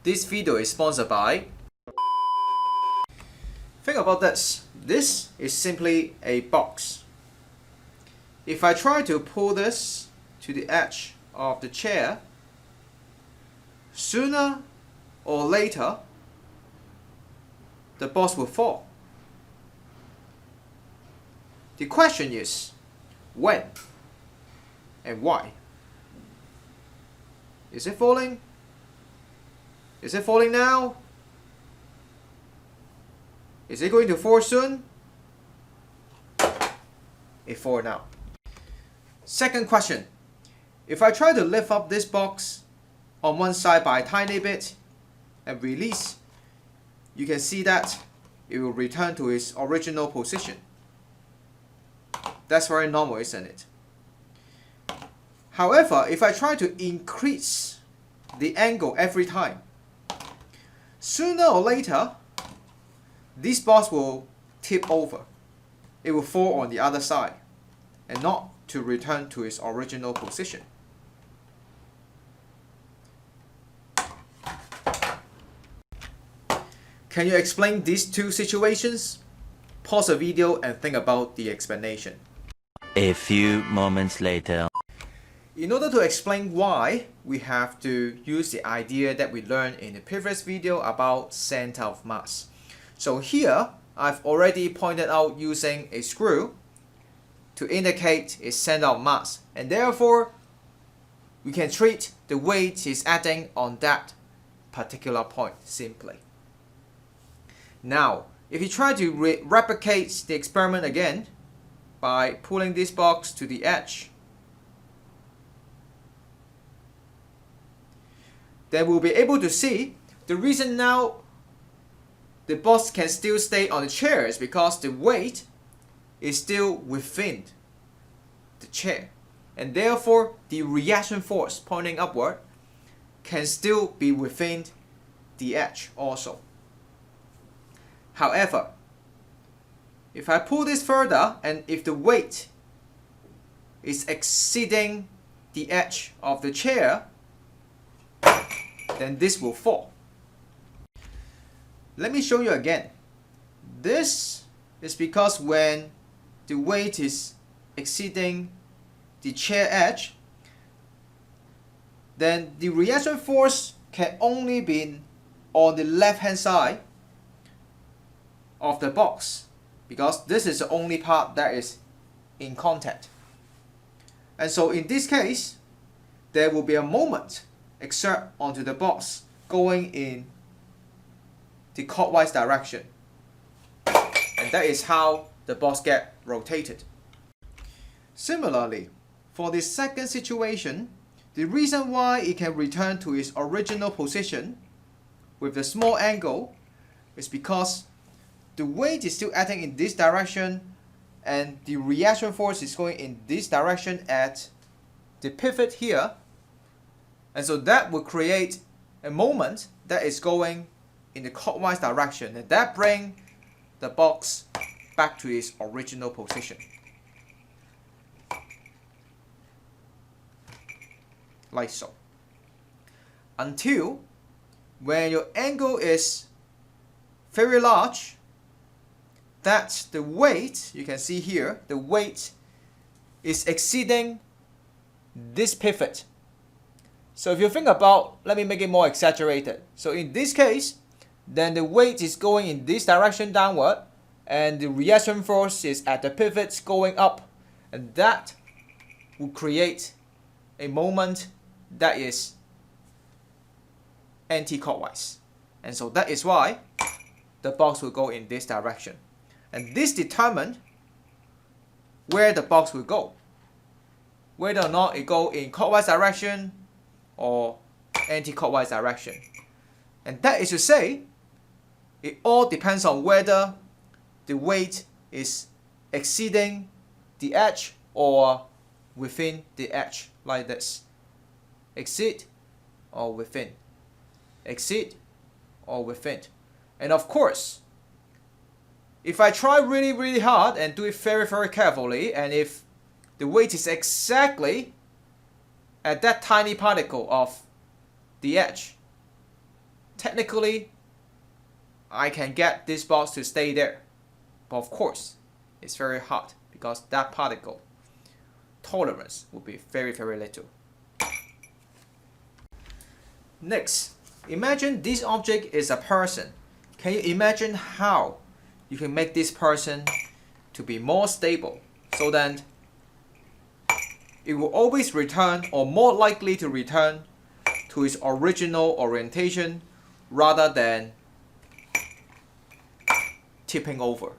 This video is sponsored by... Think about this. This is simply a box. If I try to pull this to the edge of the chair, sooner or later, the box will fall. The question is, when and why? Is it falling? Is it falling now? Is it going to fall soon? It falls now. Second question. If I try to lift up this box on one side by a tiny bit and release, you can see that it will return to its original position. That's very normal, isn't it? However, if I try to increase the angle every time, sooner or later, this box will tip over. It will fall on the other side and not to return to its original position. Can you explain these two situations? Pause the video and think about the explanation. A few moments later. In order to explain why, we have to use the idea that we learned in the previous video about center of mass. So here, I've already pointed out using a screw to indicate its center of mass, and therefore we can treat the weight is acting on that particular point simply. Now, if you try to replicate the experiment again by pulling this box to the edge, then we'll be able to see the reason now the box can still stay on the chair is because the weight is still within the chair, and therefore the reaction force pointing upward can still be within the edge also. However, if I pull this further and if the weight is exceeding the edge of the chair, then this will fall. Let me show you again. This is because when the weight is exceeding the chair edge, then the reaction force can only be on the left hand side of the box, because this is the only part that is in contact. And so in this case, there will be a moment exert onto the box going in the clockwise direction, and that is how the box gets rotated. Similarly, for the second situation, the reason why it can return to its original position with the small angle is because the weight is still acting in this direction and the reaction force is going in this direction at the pivot here, and so that will create a moment that is going in the clockwise direction, and that brings the box back to its original position. Like so. Until when your angle is very large, that the weight, you can see here, the weight is exceeding this pivot. So if you think about, let me make it more exaggerated. So in this case, then the weight is going in this direction downward, and the reaction force is at the pivots going up, and that will create a moment that is anti-clockwise. And so that is why the box will go in this direction. And this determines where the box will go, whether or not it go in clockwise direction or anti-clockwise direction. And that is to say, it all depends on whether the weight is exceeding the edge or within the edge, like this. Exceed or within. Exceed or within. And of course, if I try really hard and do it very carefully, and if the weight is exactly at that tiny particle of the edge, technically, I can get this box to stay there. But of course, it's very hard because that particle tolerance will be very, very little. Next, imagine this object is a person. Can you imagine how you can make this person to be more stable so that it will always return, or more likely to return, to its original orientation rather than tipping over?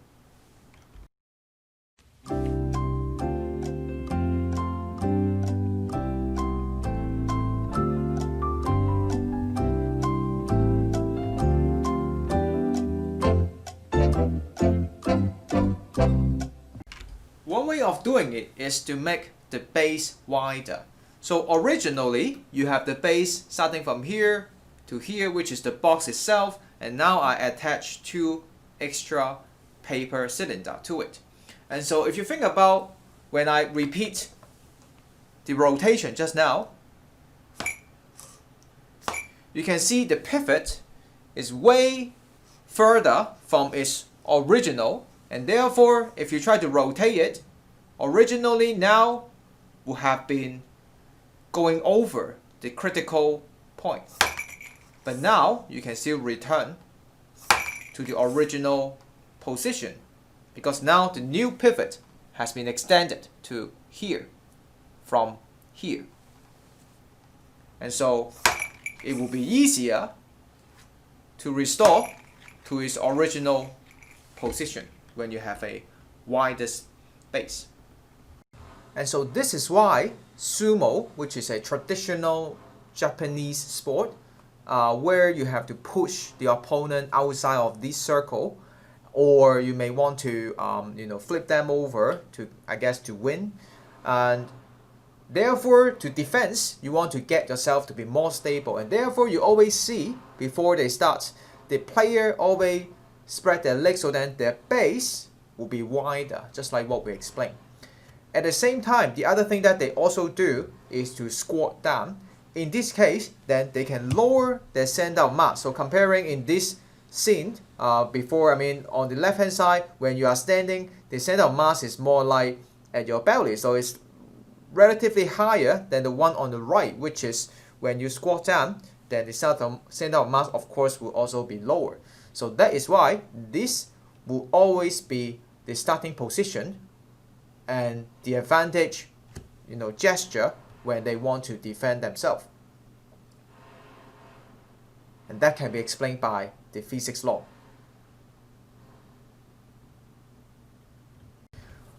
One way of doing it is to make the base wider. So originally, you have the base starting from here to here, which is the box itself, and now I attach two extra paper cylinder to it. And so if you think about when I repeat the rotation just now, you can see the pivot is way further from its original, and therefore if you try to rotate it, originally now would have been going over the critical point. But now you can still return to the original position because now the new pivot has been extended to here from here. And so it will be easier to restore to its original position when you have a wider base. And so this is why sumo, which is a traditional Japanese sport, where you have to push the opponent outside of this circle, or you may want to flip them over to, I guess, to win. And therefore, to defense, you want to get yourself to be more stable, and therefore you always see before they start, the player always spread their legs so that their base will be wider, just like what we explained. At the same time, the other thing that they also do is to squat down. In this case, then they can lower their center of mass. So comparing in this scene, before, on the left hand side, when you are standing, the center of mass is more like at your belly. So it's relatively higher than the one on the right, which is when you squat down, then the center of mass, of course, will also be lower. So that is why this will always be the starting position and the advantage, gesture when they want to defend themselves. And that can be explained by the physics law.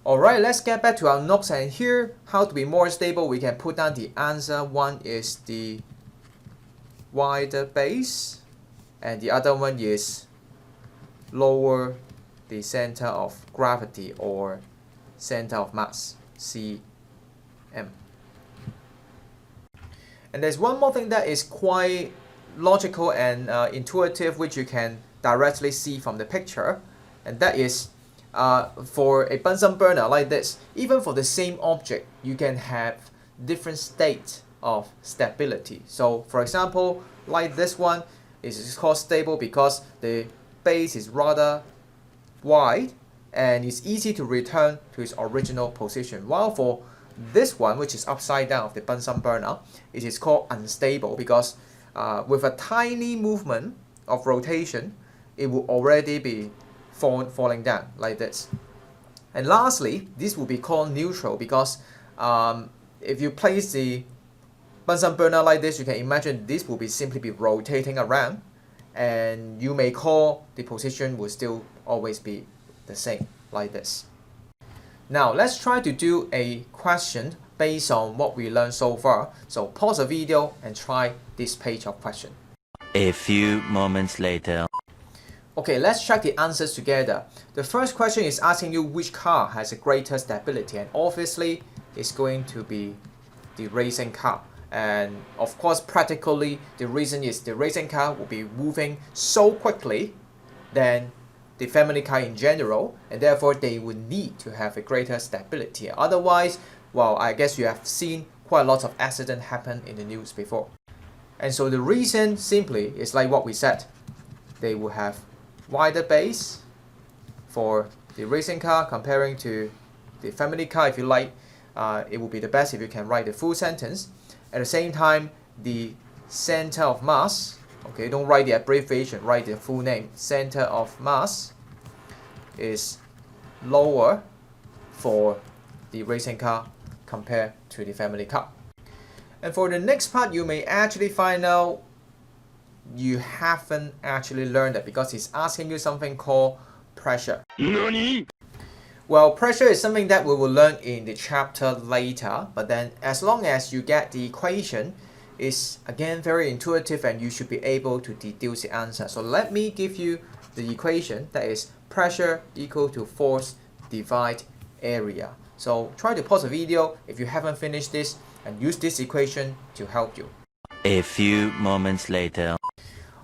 Alright, let's get back to our notes, and here, how to be more stable, we can put down the answer. One is the wider base, and the other one is lower the center of gravity or center of mass, CM. And there's one more thing that is quite logical and intuitive, which you can directly see from the picture, and that is for a Bunsen burner like this, even for the same object, you can have different states of stability. So for example, like this one, is called stable because the base is rather wide and it's easy to return to its original position. While for this one, which is upside down of the Bunsen burner, it is called unstable because with a tiny movement of rotation, it will already be falling down like this. And lastly, this will be called neutral because if you place the Bunsen burner like this, you can imagine this will simply be rotating around, and you may call the position will still always be the same like this. Now let's try to do a question based on what we learned so far. So pause the video and try this page of question. A few moments later. Okay, let's check the answers together. The first question is asking you which car has a greater stability, and obviously it's going to be the racing car. And of course, practically, the reason is the racing car will be moving so quickly than the family car in general, and therefore they would need to have a greater stability. Otherwise, well, I guess you have seen quite a lot of accidents happen in the news before. And so the reason simply is like what we said. They will have wider base for the racing car comparing to the family car. If you like, it would be the best if you can write the full sentence. At the same time, the center of mass, okay, don't write the abbreviation, write the full name. Center of mass is lower for the racing car compared to the family car. And for the next part, you may actually find out you haven't actually learned it because it's asking you something called pressure. NANI? Well, pressure is something that we will learn in the chapter later, but then as long as you get the equation, it's again very intuitive and you should be able to deduce the answer. So let me give you the equation, that is pressure equal to force divide area. So try to pause the video if you haven't finished this and use this equation to help you. A few moments later.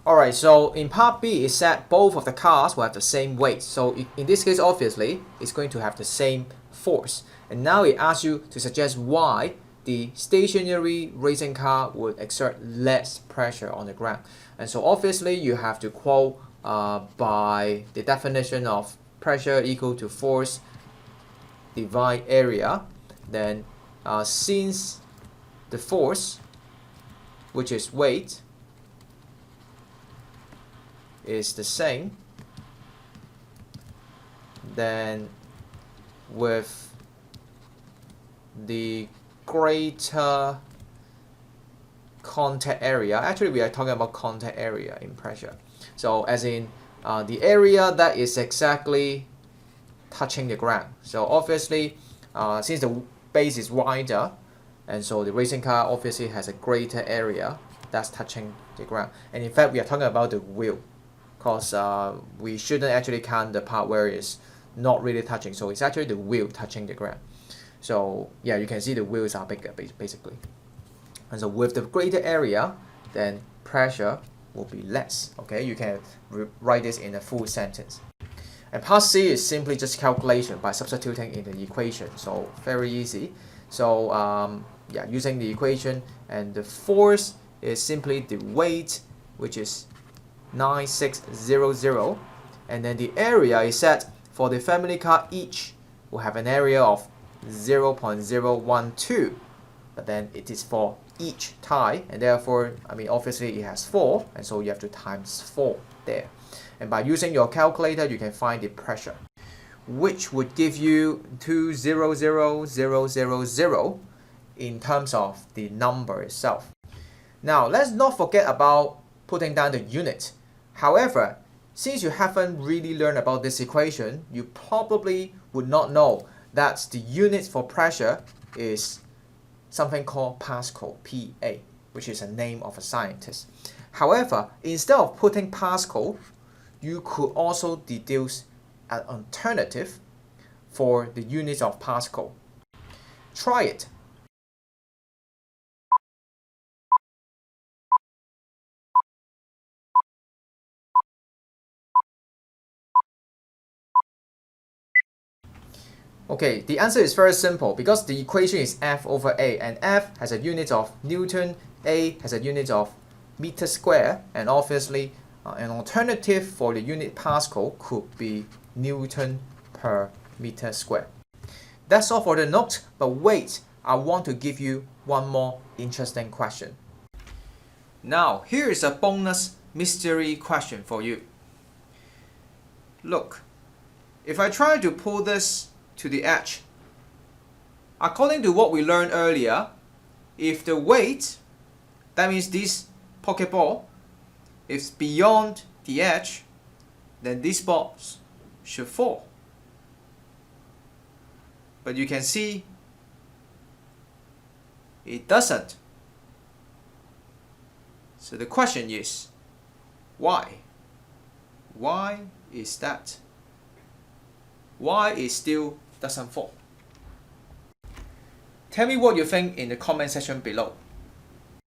Alright, so in part B, it said both of the cars will have the same weight. So in this case, obviously, it's going to have the same force. And now it asks you to suggest why the stationary racing car would exert less pressure on the ground. And so obviously, you have to quote by the definition of pressure equal to force divide area. Then since the force, which is weight, is the same, then with the greater contact area, actually we are talking about contact area in pressure, so as in the area that is exactly touching the ground. So obviously since the base is wider, and so the racing car obviously has a greater area that's touching the ground. And in fact we are talking about the wheel, because we shouldn't actually count the part where it's not really touching, so it's actually the wheel touching the ground. So yeah, you can see the wheels are bigger basically. And so with the greater area, then pressure will be less. Okay, you can write this in a full sentence. And part C is simply just calculation by substituting in the equation, so very easy. So yeah, using the equation, and the force is simply the weight, which is 9600, and then the area is set for the family car, each will have an area of 0.012, but then it is for each tie, and therefore, I mean, obviously it has 4, and so you have to times 4 there. And by using your calculator, you can find the pressure, which would give you 200,000 in terms of the number itself. Now, let's not forget about putting down the unit. However, since you haven't really learned about this equation, you probably would not know that the unit for pressure is something called Pascal, PA, which is a name of a scientist. However, instead of putting Pascal, you could also deduce an alternative for the units of Pascal. Try it. Okay, the answer is very simple because the equation is F over A, and F has a unit of Newton, A has a unit of meter square, and obviously an alternative for the unit Pascal could be Newton per meter square. That's all for the note, but wait, I want to give you one more interesting question. Now, here is a bonus mystery question for you. Look, if I try to pull this to the edge, according to what we learned earlier, if the weight, that means this pocket ball, is beyond the edge, then these balls should fall. But you can see it doesn't. So the question is, why? Why is that? Why it still doesn't fall? Tell me what you think in the comment section below.